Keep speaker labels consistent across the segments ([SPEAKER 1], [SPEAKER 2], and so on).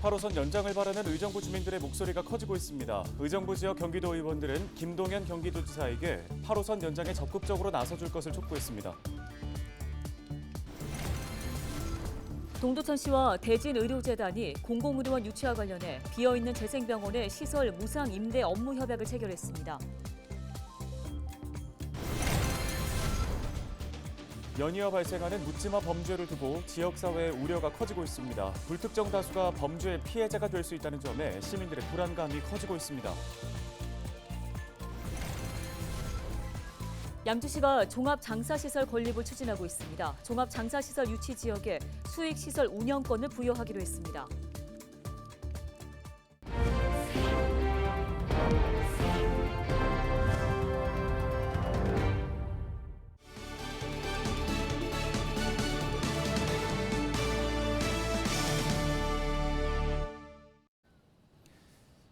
[SPEAKER 1] 8호선 연장을 바라는 의정부 주민들의 목소리가 커지고 있습니다. 의정부 지역 경기도 의원들은 김동연 경기도지사에게 8호선 연장에 적극적으로 나서줄 것을 촉구했습니다.
[SPEAKER 2] 동두천시와 대진의료재단이 공공의료원 유치와 관련해 비어있는 재생병원의 시설 무상 임대 업무 협약을 체결했습니다.
[SPEAKER 1] 연이어 발생하는 묻지마 범죄를 두고 지역사회의 우려가 커지고 있습니다. 불특정 다수가 범죄의 피해자가 될 수 있다는 점에 시민들의 불안감이 커지고 있습니다.
[SPEAKER 2] 양주시가 종합장사시설 건립을 추진하고 있습니다. 종합장사시설 유치 지역에 수익시설 운영권을 부여하기로 했습니다.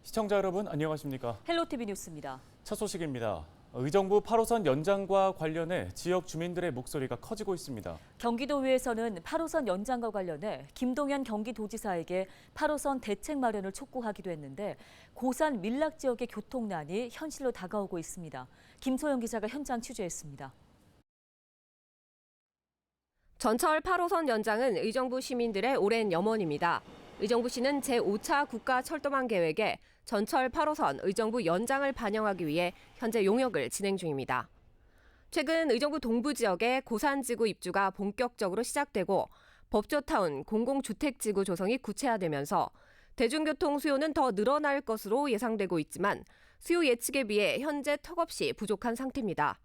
[SPEAKER 1] 시청자 여러분 안녕하십니까?
[SPEAKER 2] 헬로티비 뉴스입니다.
[SPEAKER 1] 첫 소식입니다. 의정부 8호선 연장과 관련해 지역 주민들의 목소리가 커지고 있습니다.
[SPEAKER 2] 경기도의회에서는 8호선 연장과 관련해 김동연 경기도지사에게 8호선 대책 마련을 촉구하기도 했는데 고산 밀락 지역의 교통난이 현실로 다가오고 있습니다. 김소영 기자가 현장 취재했습니다.
[SPEAKER 3] 전철 8호선 연장은 의정부 시민들의 오랜 염원입니다. 의정부시는 제5차 국가철도망 계획에 전철 8호선 의정부 연장을 반영하기 위해 현재 용역을 진행 중입니다. 최근 의정부 동부 지역에 고산지구 입주가 본격적으로 시작되고 법조타운 공공주택지구 조성이 구체화되면서 대중교통 수요는 더 늘어날 것으로 예상되고 있지만 수요 예측에 비해 현재 턱없이 부족한 상태입니다.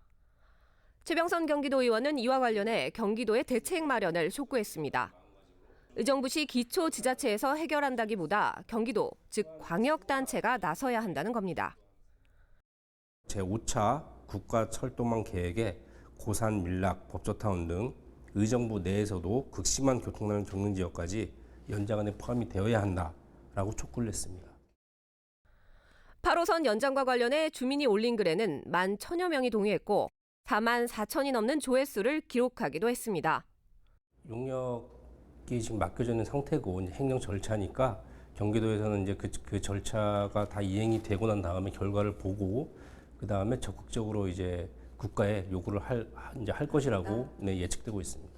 [SPEAKER 3] 최병선 경기도의원은 이와 관련해 경기도의 대책 마련을 촉구했습니다. 의정부시 기초지자체에서 해결한다기보다 경기도, 즉 광역단체가 나서야 한다는 겁니다.
[SPEAKER 4] 제5차 국가철도망 계획에 고산, 밀락, 법조타운 등 의정부 내에서도 극심한 교통난을 겪는 지역까지 연장 안에 포함이 되어야 한다라고 촉구를 했습니다.
[SPEAKER 3] 8호선 연장과 관련해 주민이 올린 글에는 11,000여 명이 동의했고 4만 4천이 넘는 조회수를 기록하기도 했습니다.
[SPEAKER 4] 용역이 지금 맡겨져 있는 상태고 이제 행정 절차니까 경기도에서는 이제 그 절차가 다 이행이 되고 난 다음에 결과를 보고 그 다음에 적극적으로 이제 국가에 요구를 할 것이라고 예측되고 있습니다.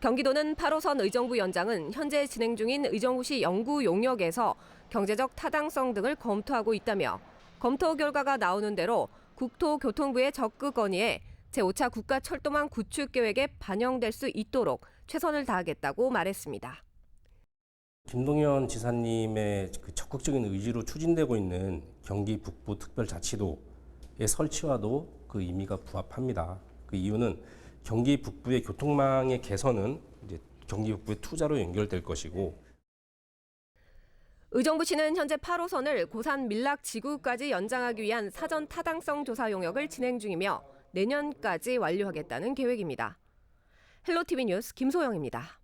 [SPEAKER 3] 경기도는 8호선 의정부 연장은 현재 진행 중인 의정부시 영구 용역에서 경제적 타당성 등을 검토하고 있다며 검토 결과가 나오는 대로 국토교통부에 적극 건의해 제5차 국가철도망 구축 계획에 반영될 수 있도록 최선을 다하겠다고 말했습니다.
[SPEAKER 4] 김동연 지사님의 그 적극적인 의지로 추진되고 있는 경기 북부 특별자치도의 설치와도 그 의미가 부합합니다. 그 이유는 경기 북부의 교통망의 개선은 이제 경기 북부의 투자로 연결될 것이고.
[SPEAKER 3] 의정부시는 현재 8호선을 고산 밀락 지구까지 연장하기 위한 사전 타당성 조사 용역을 진행 중이며 내년까지 완료하겠다는 계획입니다. 헬로티비 뉴스 김소영입니다.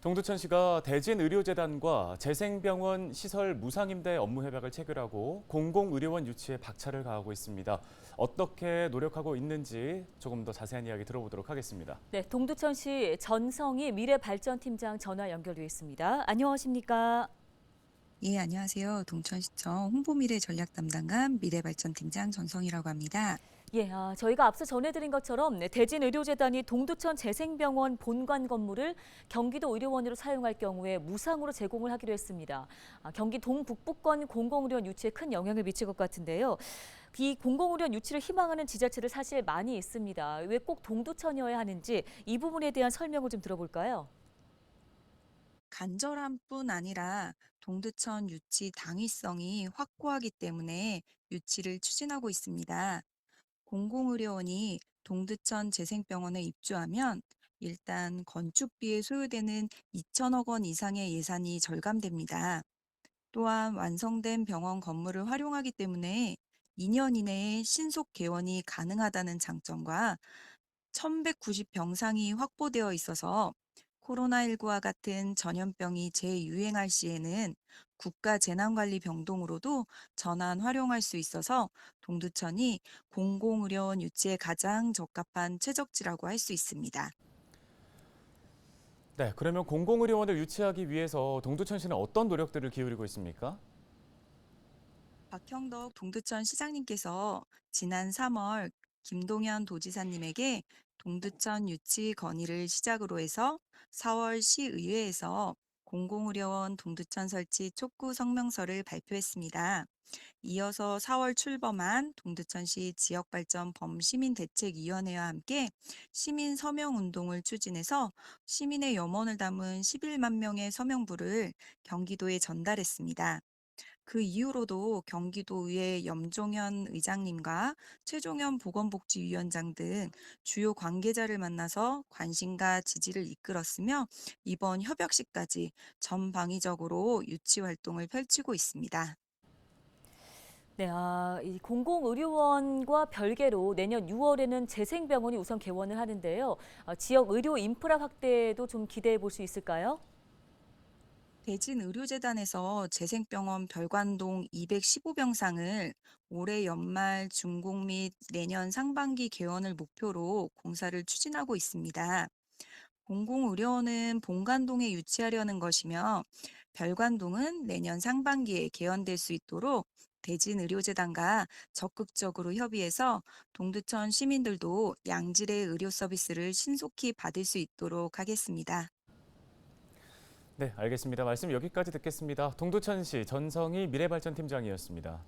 [SPEAKER 1] 동두천시가 대진의료재단과 재생병원 시설 무상임대 업무 협약을 체결하고 공공의료원 유치에 박차를 가하고 있습니다. 어떻게 노력하고 있는지 조금 더 자세한 이야기 들어보도록 하겠습니다.
[SPEAKER 2] 네, 동두천시 전성희 미래발전팀장 전화 연결돼 있습니다. 안녕하십니까?
[SPEAKER 5] 예, 안녕하세요. 동천시청 홍보미래 전략 담당관 미래발전팀장 전성희라고 합니다.
[SPEAKER 2] 예, 저희가 앞서 전해드린 것처럼 대진의료재단이 동두천 재생병원 본관 건물을 경기도 의료원으로 사용할 경우에 무상으로 제공을 하기로 했습니다. 경기 동북부권 공공의료원 유치에 큰 영향을 미칠 것 같은데요. 이 공공의료원 유치를 희망하는 지자체들 사실 많이 있습니다. 왜 꼭 동두천이어야 하는지 이 부분에 대한 설명을 좀 들어볼까요?
[SPEAKER 5] 간절함뿐 아니라 동두천 유치 당위성이 확고하기 때문에 유치를 추진하고 있습니다. 공공의료원이 동두천 재생병원에 입주하면 일단 건축비에 소요되는 2천억 원 이상의 예산이 절감됩니다. 또한 완성된 병원 건물을 활용하기 때문에 2년 이내에 신속 개원이 가능하다는 장점과 1190병상이 확보되어 있어서 코로나19와 같은 전염병이 재유행할 시에는 국가재난관리병동으로도 전환 활용할 수 있어서 동두천이 공공의료원 유치에 가장 적합한 최적지라고 할 수 있습니다.
[SPEAKER 1] 네, 그러면 공공의료원을 유치하기 위해서 동두천시는 어떤 노력들을 기울이고 있습니까?
[SPEAKER 5] 박형덕 동두천 시장님께서 지난 3월 김동연 도지사님에게 동두천 유치 건의를 시작으로 해서 4월 시의회에서 공공의료원 동두천 설치 촉구 성명서를 발표했습니다. 이어서 4월 출범한 동두천시 지역발전 범시민대책위원회와 함께 시민 서명 운동을 추진해서 시민의 염원을 담은 11만 명의 서명부를 경기도에 전달했습니다. 그 이후로도 경기도의회 염종현 의장님과 최종현 보건복지위원장 등 주요 관계자를 만나서 관심과 지지를 이끌었으며 이번 협약식까지 전방위적으로 유치 활동을 펼치고 있습니다.
[SPEAKER 2] 네, 이 공공의료원과 별개로 내년 6월에는 재생병원이 우선 개원을 하는데요. 지역 의료 인프라 확대도 좀 기대해 볼 수 있을까요?
[SPEAKER 5] 대진의료재단에서 재생병원 별관동 215병상을 올해 연말 준공 및 내년 상반기 개원을 목표로 공사를 추진하고 있습니다. 공공의료원은 본관동에 유치하려는 것이며 별관동은 내년 상반기에 개원될 수 있도록 대진의료재단과 적극적으로 협의해서 동두천 시민들도 양질의 의료 서비스를 신속히 받을 수 있도록 하겠습니다.
[SPEAKER 1] 네, 알겠습니다. 말씀 여기까지 듣겠습니다. 동두천시 전성희 미래발전팀장이었습니다.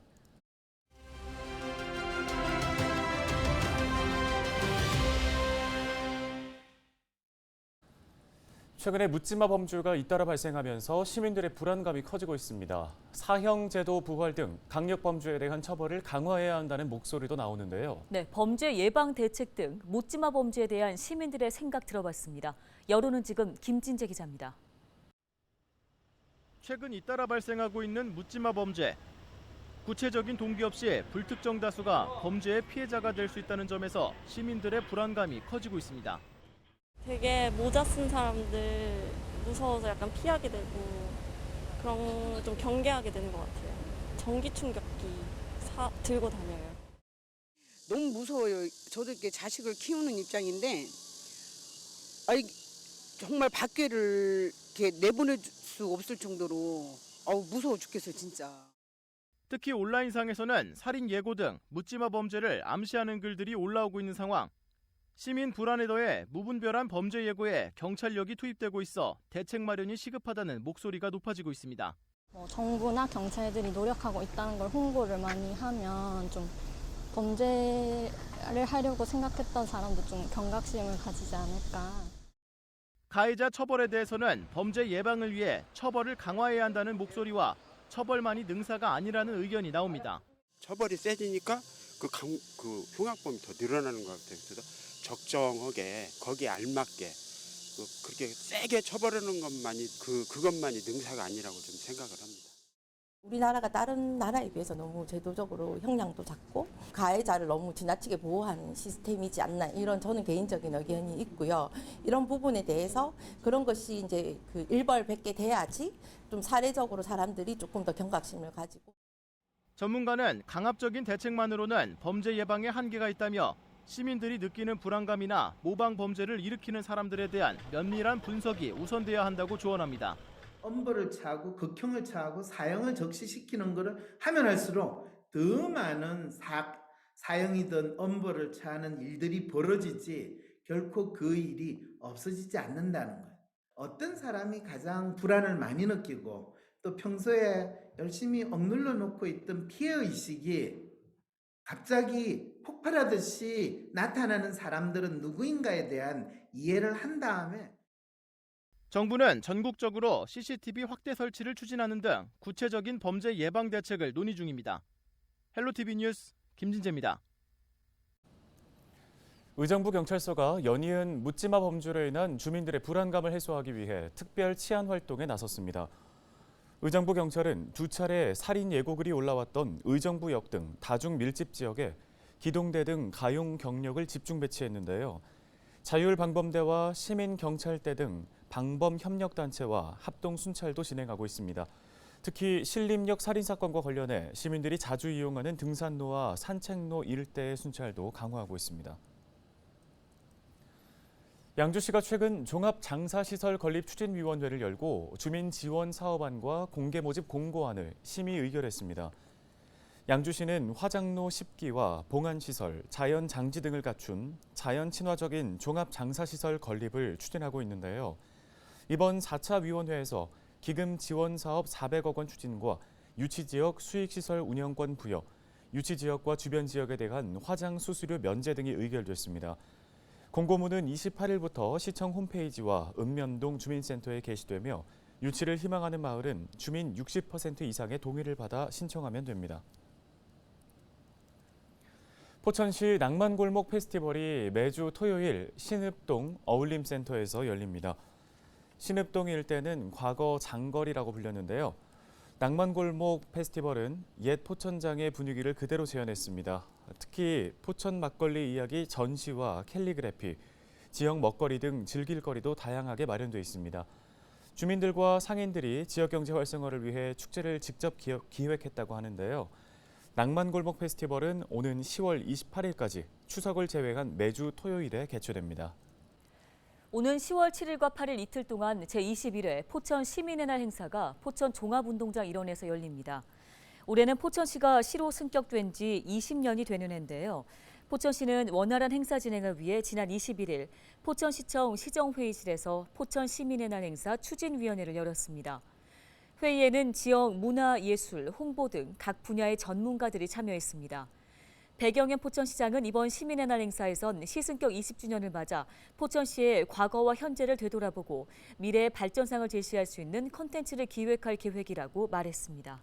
[SPEAKER 1] 최근에 묻지마 범죄가 잇따라 발생하면서 시민들의 불안감이 커지고 있습니다. 사형제도 부활 등 강력 범죄에 대한 처벌을 강화해야 한다는 목소리도 나오는데요.
[SPEAKER 2] 네, 범죄 예방 대책 등 묻지마 범죄에 대한 시민들의 생각 들어봤습니다. 여론은 지금 김진재 기자입니다.
[SPEAKER 6] 최근 잇따라 발생하고 있는 묻지마 범죄. 구체적인 동기 없이 불특정 다수가 범죄의 피해자가 될 수 있다는 점에서 시민들의 불안감이 커지고 있습니다.
[SPEAKER 7] 되게 모자 쓴 사람들 무서워서 약간 피하게 되고 그런 거 좀 경계하게 되는 것 같아요. 전기 충격기 들고 다녀요.
[SPEAKER 8] 너무 무서워요. 저도 이렇게 자식을 키우는 입장인데, 아이 정말 밖에를 이렇게 내보낼 수 없을 정도로 무서워 죽겠어요, 진짜.
[SPEAKER 6] 특히 온라인상에서는 살인 예고 등 묻지마 범죄를 암시하는 글들이 올라오고 있는 상황. 시민 불안에 더해 무분별한 범죄 예고에 경찰력이 투입되고 있어 대책 마련이 시급하다는 목소리가 높아지고 있습니다.
[SPEAKER 9] 정부나 경찰들이 노력하고 있다는 걸 홍보를 많이 하면 좀 범죄를 하려고 생각했던 사람도 좀 경각심을 가지지 않을까.
[SPEAKER 6] 가해자 처벌에 대해서는 범죄 예방을 위해 처벌을 강화해야 한다는 목소리와 처벌만이 능사가 아니라는 의견이 나옵니다.
[SPEAKER 10] 처벌이 세지니까 그 흉악범이 더 늘어나는 것 같아요. 그래서 적정하게 거기에 알맞게 그렇게 세게 처벌하는 것만이 그것만이 능사가 아니라고 좀 생각을 합니다.
[SPEAKER 11] 우리나라가 다른 나라에 비해서 너무 제도적으로 형량도 작고 가해자를 너무 지나치게 보호하는 시스템이지 않나, 이런 저는 개인적인 의견이 있고요. 이런 부분에 대해서 그런 것이 이제 일벌백계 돼야지 좀 사례적으로 사람들이 조금 더 경각심을 가지고.
[SPEAKER 6] 전문가는 강압적인 대책만으로는 범죄 예방에 한계가 있다며 시민들이 느끼는 불안감이나 모방 범죄를 일으키는 사람들에 대한 면밀한 분석이 우선돼야 한다고 조언합니다.
[SPEAKER 12] 엄벌을 차고 극형을 차고 사형을 적시시키는 것을 하면 할수록 더 많은 사형이든 엄벌을 차는 일들이 벌어지지 결코 그 일이 없어지지 않는다는 거예요. 어떤 사람이 가장 불안을 많이 느끼고 또 평소에 열심히 억눌러 놓고 있던 피해의식이 갑자기 폭발하듯이 나타나는 사람들은 누구인가에 대한 이해를 한 다음에
[SPEAKER 6] 정부는 전국적으로 CCTV 확대 설치를 추진하는 등 구체적인 범죄 예방 대책을 논의 중입니다. 헬로티비 뉴스 김진재입니다.
[SPEAKER 1] 의정부 경찰서가 연이은 묻지마 범죄로 인한 주민들의 불안감을 해소하기 위해 특별 치안 활동에 나섰습니다. 의정부 경찰은 두 차례 살인 예고글이 올라왔던 의정부역 등 다중 밀집 지역에 기동대 등 가용 경력을 집중 배치했는데요. 자율방범대와 시민경찰대 등 방범협력단체와 합동 순찰도 진행하고 있습니다. 특히 신림역 살인사건과 관련해 시민들이 자주 이용하는 등산로와 산책로 일대의 순찰도 강화하고 있습니다. 양주시가 최근 종합장사시설 건립추진위원회를 열고 주민지원사업안과 공개모집 공고안을 심의 의결했습니다. 양주시는 화장로 10기와 봉안시설, 자연장지 등을 갖춘 자연친화적인 종합장사시설 건립을 추진하고 있는데요. 이번 4차 위원회에서 기금 지원 사업 400억 원 추진과 유치지역 수익시설 운영권 부여, 유치지역과 주변 지역에 대한 화장 수수료 면제 등이 의결됐습니다. 공고문은 28일부터 시청 홈페이지와 읍면동 주민센터에 게시되며 유치를 희망하는 마을은 주민 60% 이상의 동의를 받아 신청하면 됩니다. 포천시 낭만골목 페스티벌이 매주 토요일 신읍동 어울림센터에서 열립니다. 신읍동 일대는 과거 장거리라고 불렸는데요. 낭만골목 페스티벌은 옛 포천장의 분위기를 그대로 재현했습니다. 특히 포천 막걸리 이야기 전시와 캘리그래피, 지역 먹거리 등 즐길 거리도 다양하게 마련돼 있습니다. 주민들과 상인들이 지역 경제 활성화를 위해 축제를 직접 기획했다고 하는데요. 낭만골목 페스티벌은 오는 10월 28일까지 추석을 제외한 매주 토요일에 개최됩니다.
[SPEAKER 2] 오는 10월 7일과 8일 이틀 동안 제21회 포천 시민의 날 행사가 포천 종합운동장 일원에서 열립니다. 올해는 포천시가 시로 승격된 지 20년이 되는 해인데요. 포천시는 원활한 행사 진행을 위해 지난 21일 포천시청 시정회의실에서 포천 시민의 날 행사 추진위원회를 열었습니다. 회의에는 지역 문화, 예술, 홍보 등 각 분야의 전문가들이 참여했습니다. 배경현 포천시장은 이번 시민의 날 행사에선 시승격 20주년을 맞아 포천시의 과거와 현재를 되돌아보고 미래의 발전상을 제시할 수 있는 콘텐츠를 기획할 계획이라고 말했습니다.